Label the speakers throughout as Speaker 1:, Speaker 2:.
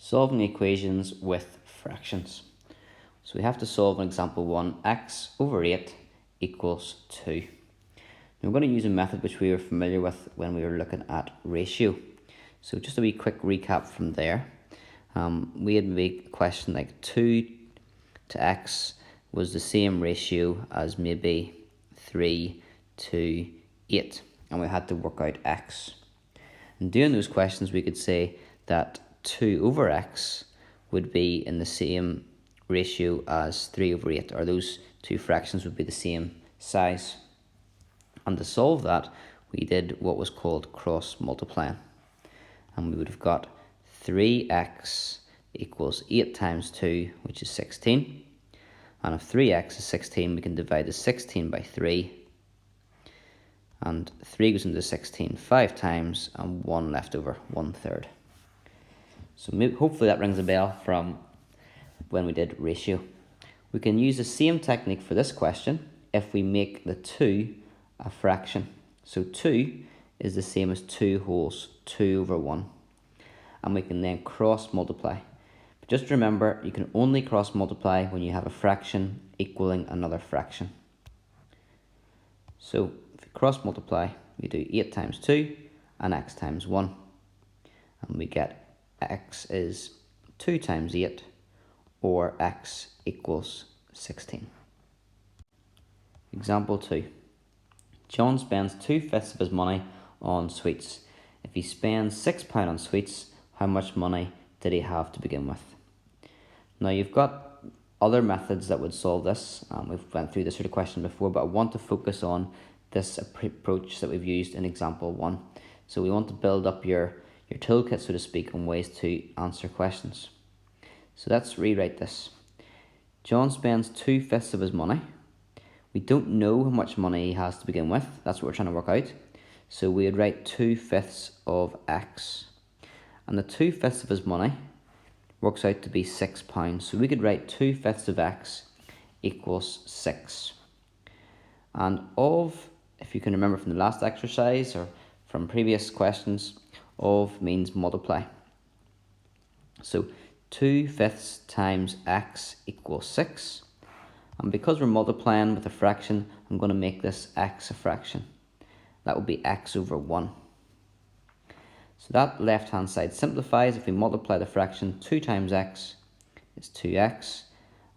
Speaker 1: Solving equations with fractions. So we have to solve an example 1, x over 8 equals 2. Now we're going to use a method which we were familiar with when we were looking at ratio. So just a wee quick recap from there. We had made a question like 2 to x was the same ratio as maybe 3 to 8. And we had to work out x. In doing those questions, we could say that 2 over x would be in the same ratio as 3 over 8, or those two fractions would be the same size. And to solve that, we did what was called cross multiplying. And we would have got 3x equals 8 times 2, which is 16. And if 3x is 16, we can divide the 16 by 3. And 3 goes into 16 5 times, and 1 left over, 1/3. So hopefully that rings a bell from when we did ratio. We can use the same technique for this question if we make the 2 a fraction. So 2 is the same as 2 wholes, 2 over 1. And we can then cross multiply. But just remember, you can only cross multiply when you have a fraction equaling another fraction. So if we cross multiply, we do 8 times 2 and x times 1. And we get x is 2 times 8, or x equals 16. Example 2. John spends 2/5 of his money on sweets. If he spends £6 on sweets, how much money did he have to begin with? Now you've got other methods that would solve this. We've went through this sort of question before, but I want to focus on this approach that we've used in example 1. So we want to build up your toolkit, so to speak, on ways to answer questions. So let's rewrite this. John spends 2/5 of his money. We don't know how much money he has to begin with. That's what we're trying to work out. So we would write 2/5 of x. And the 2/5 of his money works out to be £6. So we could write 2/5 of x equals 6. And if you can remember from the last exercise or from previous questions, of means multiply. So 2/5 times x equals 6. And because we're multiplying with a fraction, I'm going to make this x a fraction. That would be x over 1. So that left-hand side simplifies. If we multiply the fraction, 2 times x is 2x,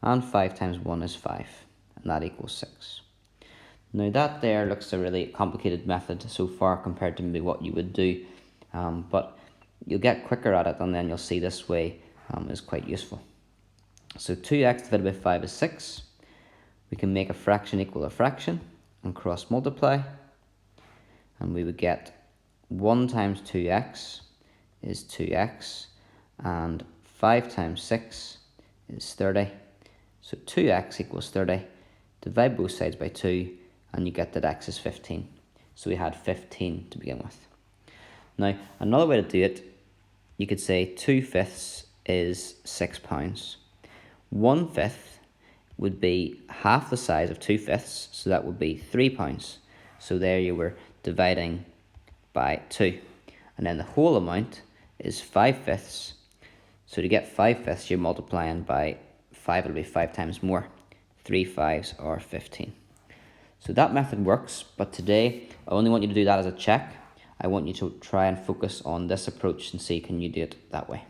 Speaker 1: and 5 times 1 is 5, and that equals 6. Now that there looks a really complicated method so far compared to maybe what you would do, but you'll get quicker at it, and then you'll see this way is quite useful. So 2x divided by 5 is 6. We can make a fraction equal a fraction and cross multiply, and we would get 1 times 2x is 2x, and 5 times 6 is 30. So 2x equals 30. Divide both sides by 2, and you get that x is 15. So we had 15 to begin with. Now, another way to do it, you could say 2/5 is £6. 1/5 would be half the size of 2/5, so that would be £3. So there you were dividing by 2. And then the whole amount is 5/5. So to get 5/5, you're multiplying by 5, it'll be 5 times more. 3 5s are 15. So that method works, but today I only want you to do that as a check. I want you to try and focus on this approach and see, can you do it that way.